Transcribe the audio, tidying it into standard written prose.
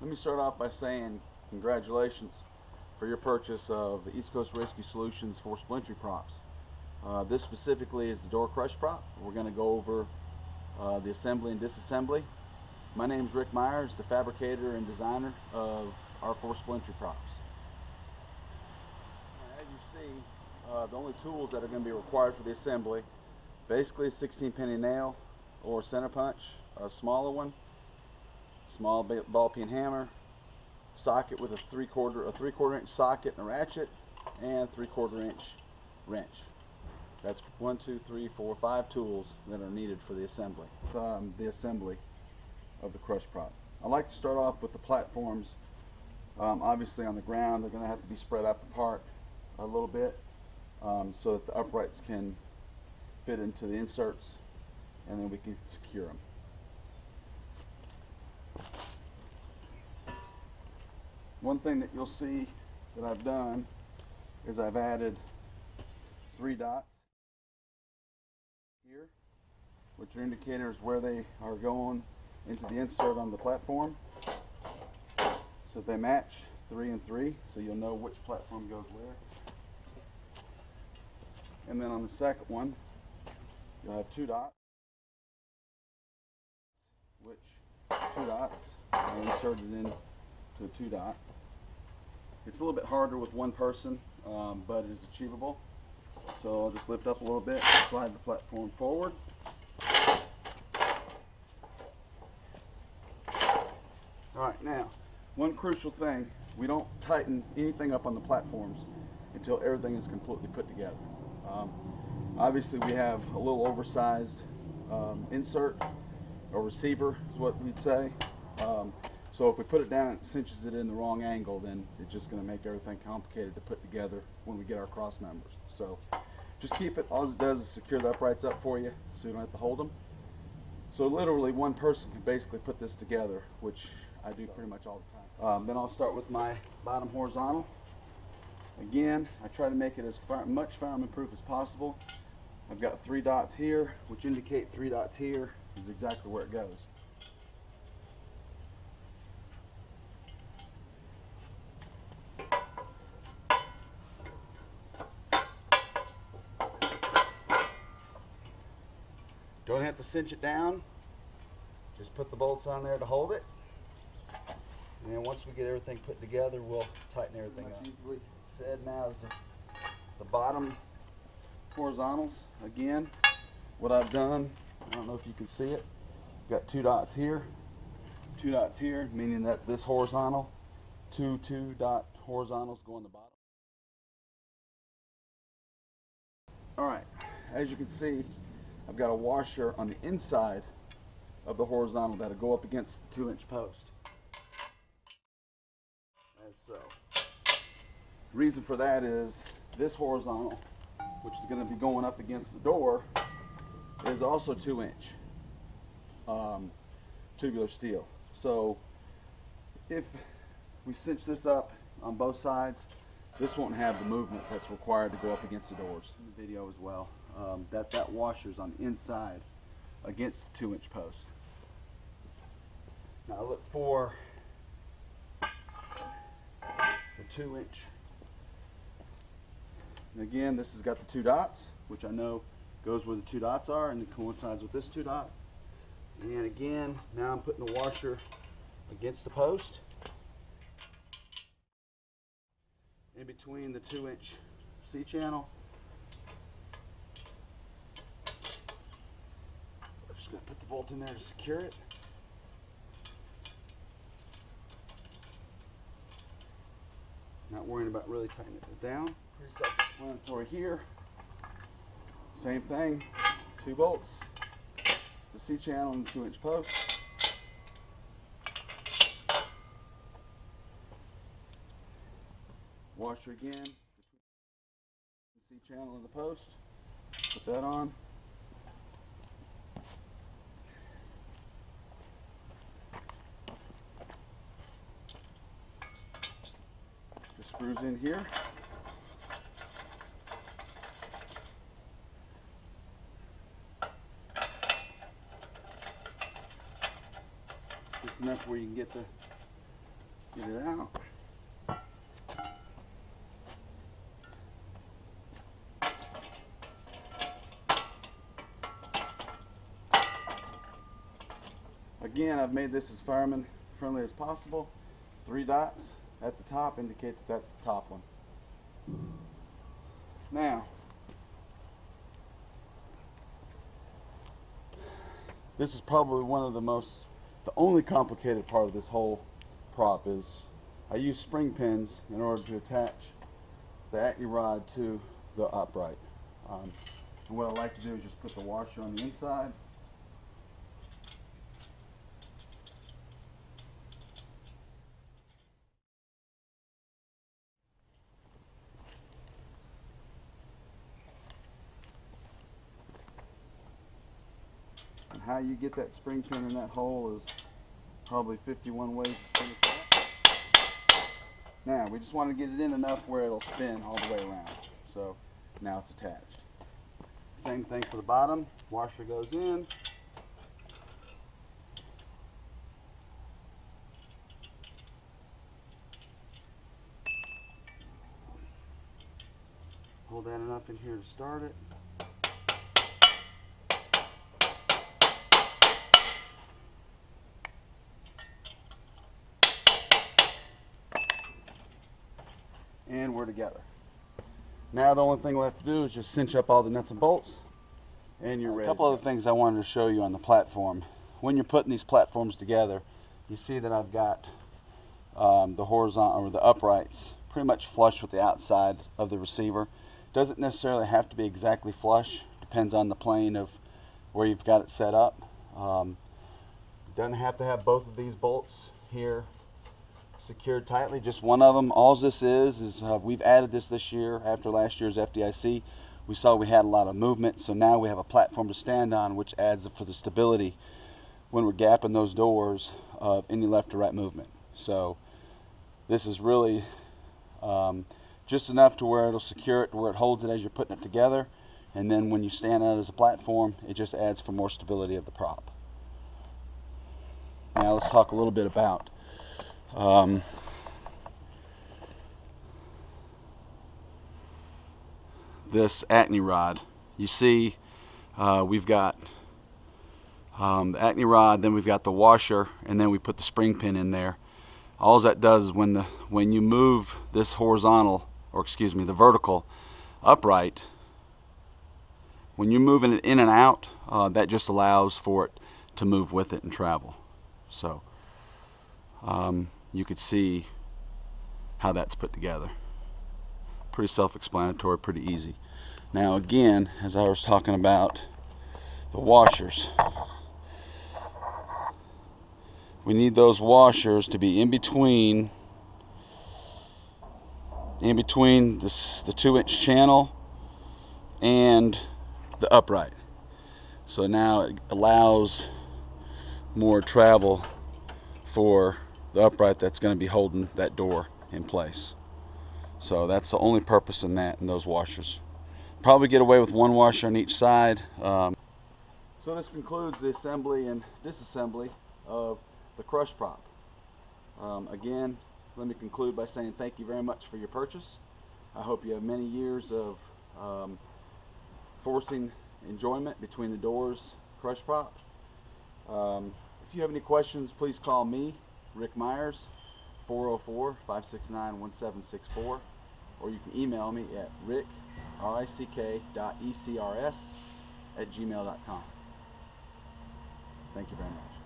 Let me start off by saying congratulations for your purchase of the East Coast Rescue Solutions Forcible Entry Props. This specifically is the door crush prop. We're going to go over the assembly and disassembly. My name is Rick Myers, the fabricator and designer of our Forcible Entry Props. As you see, the only tools that are going to be required for the assembly, basically a 16-penny nail or center punch, a smaller one, small ball peen hammer, socket with a three-quarter inch socket and a ratchet, and 3/4 inch wrench. That's 1, 2, 3, 4, 5 tools that are needed for the assembly. Of the crush prop. I like to start off with the platforms. Obviously on the ground they're going to have to be spread out apart a little bit so that the uprights can fit into the inserts, and then we can secure them. One thing that you'll see that I've done is I've added 3 dots here, which are indicators where they are going into the insert on the platform, so they match 3 and 3, so you'll know which platform goes where. And then on the second one you'll have 2 dots, which 2 dots are inserted into a 2 dot. It's a little bit harder with one person, but it is achievable. So I'll just lift up a little bit, slide the platform forward. Alright, now, one crucial thing, we don't tighten anything up on the platforms until everything is completely put together. Obviously we have a little oversized insert, or receiver is what we'd say. So if we put it down, it cinches it in the wrong angle, then it's just going to make everything complicated to put together when we get our cross members. So just keep it, all it does is secure the uprights up for you so you don't have to hold them. So literally one person can basically put this together, which I do pretty much all the time. Then I'll start with my bottom horizontal. Again, I try to make it as much fireman proof as possible. I've got 3 dots here, which indicate 3 dots here is exactly where it goes. Don't have to cinch it down, just put the bolts on there to hold it, and then once we get everything put together, we'll tighten everything up. Easily said. Now is the bottom horizontals. Again, what I've done, I don't know if you can see it, got 2 dots here, 2 dots here, meaning that this horizontal, 2 dot horizontals go on the bottom. Alright, as you can see, I've got a washer on the inside of the horizontal that'll go up against the 2-inch post. As so. The reason for that is this horizontal, which is going to be going up against the door, is also 2-inch tubular steel. So if we cinch this up on both sides, this won't have the movement that's required to go up against the doors. In the video as well. That washer's on the inside against the 2-inch post. Now look for the 2-inch. And again, this has got the 2 dots, which I know goes where the 2 dots are, and it coincides with this 2 dot. And again, now I'm putting the washer against the post, in between the 2-inch C-channel. Just going to put the bolt in there to secure it. Not worrying about really tightening it down. Pretty self-explanatory here. Same thing, 2 bolts, the C-channel and the 2-inch post. Washer again between the C-channel and the post. Put that on. Just screws in here. Just enough where you can get the Get it out. Again, I've made this as fireman friendly as possible. 3 dots at the top indicate that that's the top one. Now, this is probably one of the only complicated part of this whole prop is I use spring pins in order to attach the acne rod to the upright. And what I like to do is just put the washer on the inside. And how you get that spring pin in that hole is probably 51 ways to spin it back. Now, we just want to get it in enough where it'll spin all the way around. So now it's attached. Same thing for the bottom. Washer goes in. Hold that enough in here to start it. And we're together. Now the only thing we have to do is just cinch up all the nuts and bolts, and you're ready. A couple other things I wanted to show you on the platform. When you're putting these platforms together, you see that I've got the horizontal or the uprights pretty much flush with the outside of the receiver. Doesn't necessarily have to be exactly flush. Depends on the plane of where you've got it set up. Doesn't have to have both of these bolts here secured tightly, just one of them. All this is we've added this year after last year's FDIC. We saw we had a lot of movement, so now we have a platform to stand on, which adds for the stability when we're gapping those doors of any left or right movement. So this is really just enough to where it'll secure it, to where it holds it as you're putting it together, and then when you stand on it as a platform, it just adds for more stability of the prop. Now let's talk a little bit about this acne rod. You see we've got the acne rod, then we've got the washer, and then we put the spring pin in there. All that does is when you move this horizontal, or excuse me, the vertical upright, when you're moving it in and out, that just allows for it to move with it and travel. So you could see how that's put together. Pretty self-explanatory, pretty easy. Now again, as I was talking about the washers, we need those washers to be in between the 2-inch channel and the upright. So now it allows more travel for the upright that's going to be holding that door in place. So that's the only purpose in that, in those washers. Probably get away with one washer on each side. So this concludes the assembly and disassembly of the crush prop. Again, let me conclude by saying thank you very much for your purchase. I hope you have many years of forcing enjoyment between the doors crush prop. If you have any questions, please call me, Rick Myers, 404-569-1764, or you can email me at rick.ecrs@gmail.com. Thank you very much.